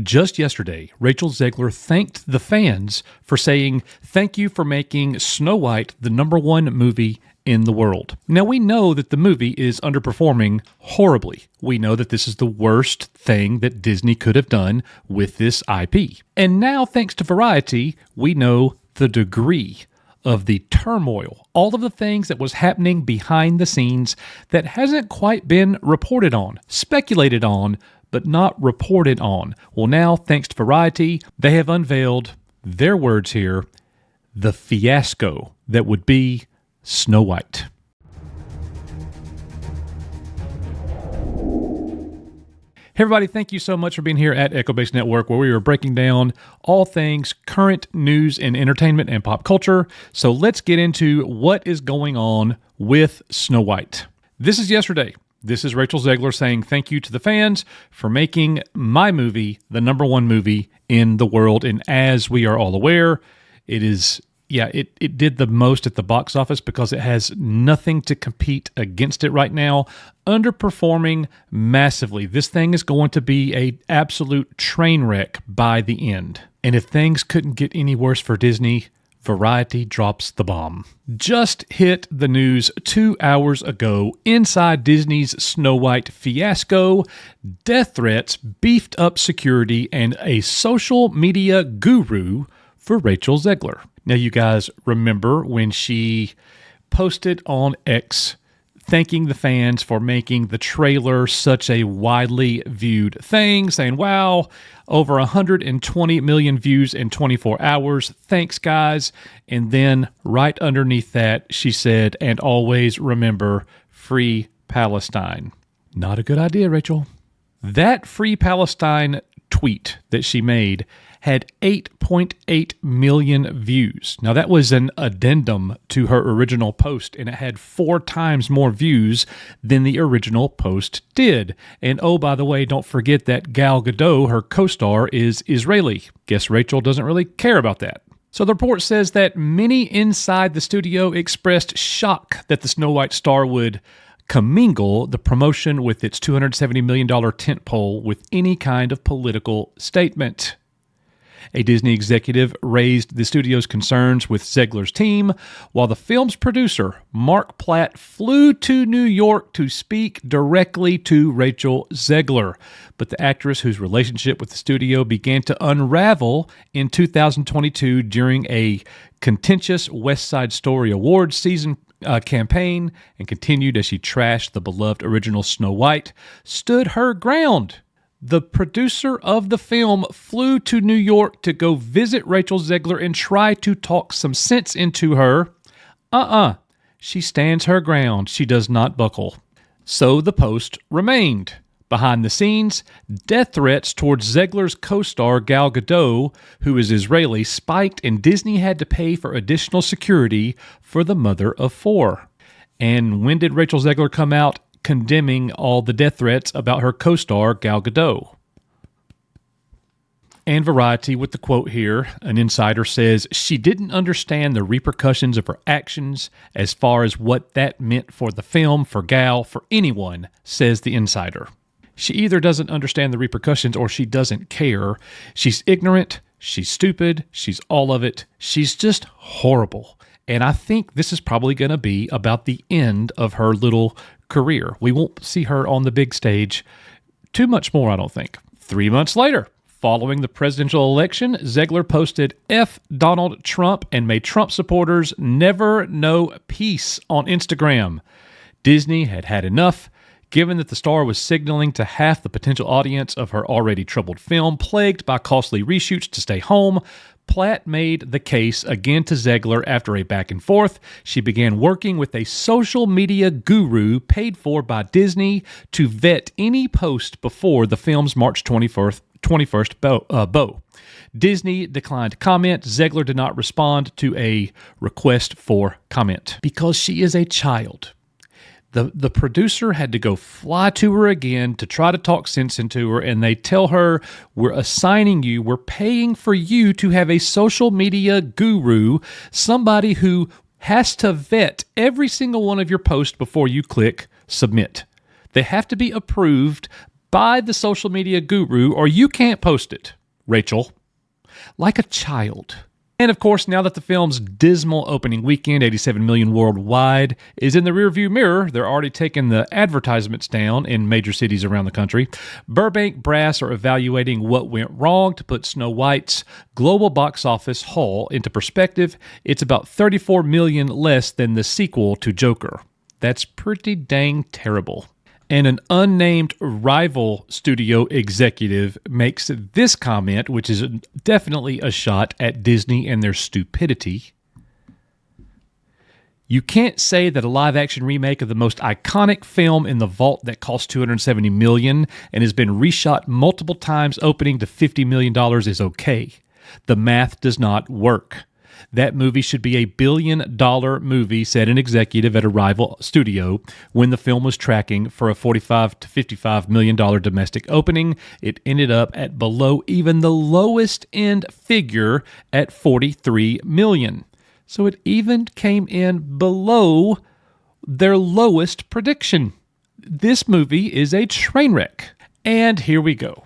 Just yesterday, Rachel Zegler thanked the fans for saying, "Thank you for making Snow White the #1 movie in the world." Now, we know that the movie is underperforming horribly. We know that this is the worst thing that Disney could have done with this IP. And now, thanks to Variety, we know the degree of the turmoil, all of the things that was happening behind the scenes that hasn't quite been reported on, speculated on, but not reported on. Well, now, thanks to Variety, they have unveiled, their words here, the fiasco that would be Snow White. Hey everybody, thank you so much for being here at Echo Base Network, where we are breaking down all things current news and entertainment and pop culture. So let's get into what is going on with Snow White. This is yesterday. This is Rachel Zegler saying thank you to the fans for making my movie the #1 movie in the world. And as we are all aware, it did the most at the box office because it has nothing to compete against it right now. Underperforming massively. This thing is going to be an absolute train wreck by the end. And if things couldn't get any worse for Disney, Variety drops the bomb. Just hit the news 2 hours ago. Inside Disney's Snow White fiasco, death threats, beefed up security, and a social media guru for Rachel Zegler. Now, you guys remember when she posted on X thanking the fans for making the trailer such a widely viewed thing, saying, wow, over 120 million views in 24 hours. Thanks, guys. And then right underneath that, she said, and always remember, free Palestine. Not a good idea, Rachel. That free Palestine tweet that she made had 8.8 million views. Now, that was an addendum to her original post, and it had 4 times more views than the original post did. And oh, by the way, don't forget that Gal Gadot, her co-star, is Israeli. Guess Rachel doesn't really care about that. So the report says that many inside the studio expressed shock that the Snow White star would commingle the promotion with its $270 million tentpole with any kind of political statement. A Disney executive raised the studio's concerns with Zegler's team, while the film's producer, Mark Platt, flew to New York to speak directly to Rachel Zegler. But the actress, whose relationship with the studio began to unravel in 2022 during a contentious West Side Story Awards season campaign and continued as she trashed the beloved original Snow White, stood her ground. The producer of the film flew to New York to go visit Rachel Zegler and try to talk some sense into her. She stands her ground. She does not buckle. So the post remained. Behind the scenes, death threats towards Zegler's co-star Gal Gadot, who is Israeli, spiked, and Disney had to pay for additional security for the mother of 4. And when did Rachel Zegler come out condemning all the death threats about her co-star Gal Gadot? And Variety with the quote here, an insider says, she didn't understand the repercussions of her actions as far as what that meant for the film, for Gal, for anyone, says the insider. She either doesn't understand the repercussions or she doesn't care. She's ignorant, she's stupid, she's all of it. She's just horrible. And I think this is probably going to be about the end of her little career. We won't see her on the big stage too much more, I don't think. 3 months later, following the presidential election, Zegler posted F Donald Trump and made Trump supporters never know peace on Instagram. Disney had had enough, given that the star was signaling to half the potential audience of her already troubled film, plagued by costly reshoots, to stay home. Platt made the case again to Zegler after a back and forth. She began working with a social media guru paid for by Disney to vet any post before the film's March 21st bow. Disney declined comment. Zegler did not respond to a request for comment because she is a child. The producer had to go fly to her again to try to talk sense into her, and they tell her, we're paying for you to have a social media guru, somebody who has to vet every single one of your posts before you click submit. They have to be approved by the social media guru, or you can't post it, Rachel. Like a child. And of course, now that the film's dismal opening weekend, 87 million worldwide, is in the rearview mirror, they're already taking the advertisements down in major cities around the country. Burbank brass are evaluating what went wrong to put Snow White's global box office haul into perspective. It's about 34 million less than the sequel to Joker. That's pretty dang terrible. And an unnamed rival studio executive makes this comment, which is definitely a shot at Disney and their stupidity. You can't say that a live-action remake of the most iconic film in the vault that cost $270 million and has been reshot multiple times opening to $50 million is okay. The math does not work. That movie should be a $1 billion movie, said an executive at a rival studio when the film was tracking for a $45 to $55 million domestic opening. It ended up at below even the lowest end figure at $43 million. So it even came in below their lowest prediction. This movie is a train wreck. And here we go.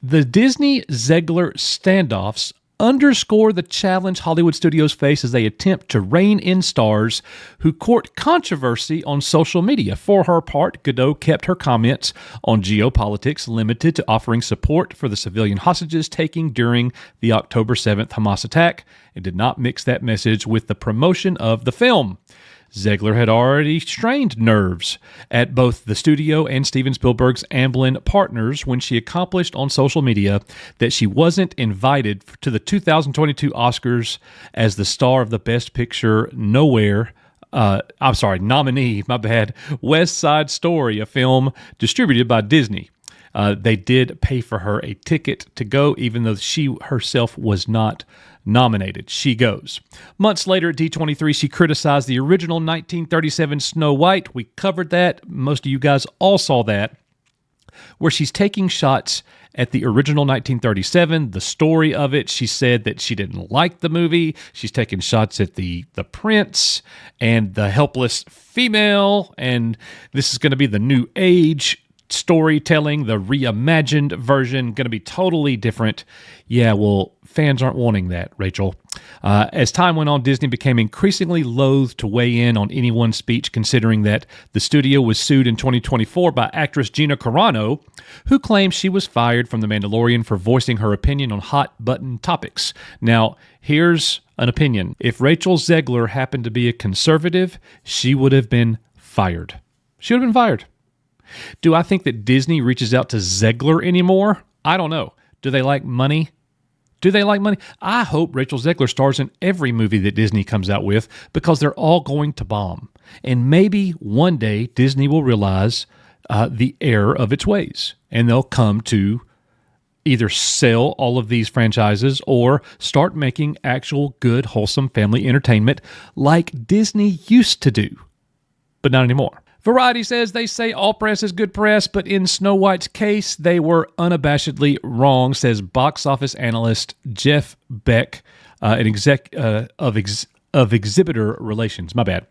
The Disney Zegler standoffs underscore the challenge Hollywood studios face as they attempt to rein in stars who court controversy on social media. For her part, Godot kept her comments on geopolitics limited to offering support for the civilian hostages taking during the October 7th Hamas attack and did not mix that message with the promotion of the film. Zegler had already strained nerves at both the studio and Steven Spielberg's Amblin partners when she accomplished on social media that she wasn't invited to the 2022 Oscars as the star of the Best Picture nominee, West Side Story, a film distributed by Disney. They did pay for her a ticket to go, even though she herself was not nominated. She goes. Months later at D23, she criticized the original 1937 Snow White. We covered that. Most of you guys all saw that, where she's taking shots at the original 1937, the story of it. She said that she didn't like the movie. She's taking shots at the prince and the helpless female, and this is going to be the new age storytelling, the reimagined version, going to be totally different. Yeah, well, fans aren't wanting that, Rachel. As time went on, Disney became increasingly loath to weigh in on anyone's speech, considering that the studio was sued in 2024 by actress Gina Carano, who claimed she was fired from The Mandalorian for voicing her opinion on hot-button topics. Now, here's an opinion. If Rachel Zegler happened to be a conservative, she would have been fired. She would have been fired. Do I think that Disney reaches out to Zegler anymore? I don't know. Do they like money? I hope Rachel Zegler stars in every movie that Disney comes out with because they're all going to bomb. And maybe one day Disney will realize the error of its ways, and they'll come to either sell all of these franchises or start making actual good, wholesome family entertainment like Disney used to do, but not anymore. Variety says they say all press is good press, but in Snow White's case, they were unabashedly wrong, says box office analyst Jeff Beck, an exec of exhibitor relations. My bad.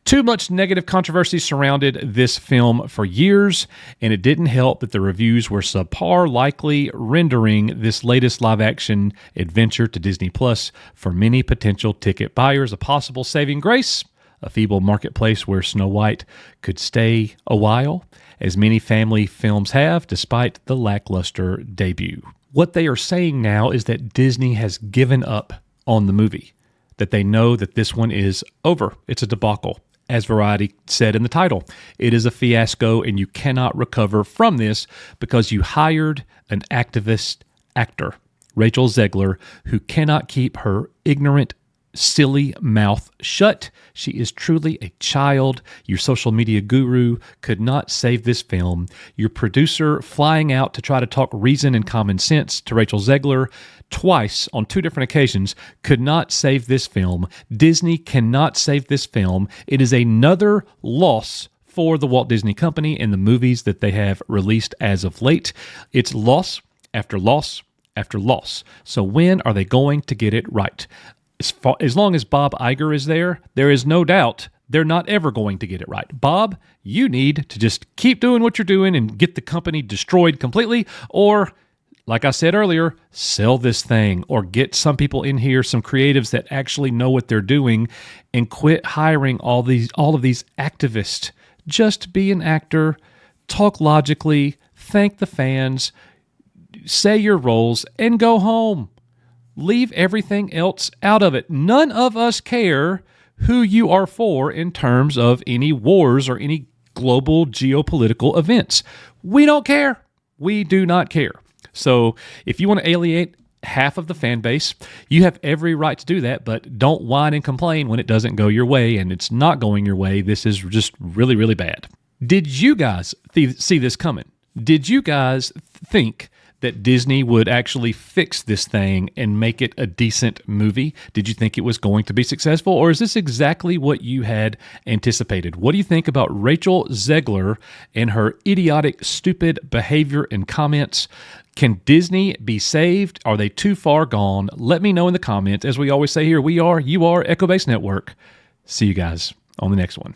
Too much negative controversy surrounded this film for years, and it didn't help that the reviews were subpar, likely rendering this latest live-action adventure to Disney Plus for many potential ticket buyers a possible saving grace. A feeble marketplace where Snow White could stay a while, as many family films have, despite the lackluster debut. What they are saying now is that Disney has given up on the movie, that they know that this one is over. It's a debacle. As Variety said in the title, it is a fiasco and you cannot recover from this because you hired an activist actor, Rachel Zegler, who cannot keep her ignorant, silly mouth shut. She is truly a child. Your social media guru could not save this film. Your producer flying out to try to talk reason and common sense to Rachel Zegler twice on two different occasions could not save this film. Disney cannot save this film. It is another loss for the Walt Disney Company and the movies that they have released as of late. It's loss after loss after loss. So when are they going to get it right? As long as Bob Iger is there is no doubt they're not ever going to get it right. Bob, you need to just keep doing what you're doing and get the company destroyed completely, or, like I said earlier, sell this thing, or get some people in here, some creatives that actually know what they're doing, and quit hiring all of these activists. Just be an actor, talk logically, thank the fans, say your roles, and go home. Leave everything else out of it. None of us care who you are for in terms of any wars or any global geopolitical events. We don't care. We do not care. So if you want to alienate half of the fan base, you have every right to do that, but don't whine and complain when it doesn't go your way, and it's not going your way. This is just really, really bad. Did you guys see this coming? Did you guys think that Disney would actually fix this thing and make it a decent movie? Did you think it was going to be successful, or is this exactly what you had anticipated? What do you think about Rachel Zegler and her idiotic, stupid behavior and comments? Can Disney be saved? Are they too far gone? Let me know in the comments. As we always say here, we are, you are, Echo Base Network. See you guys on the next one.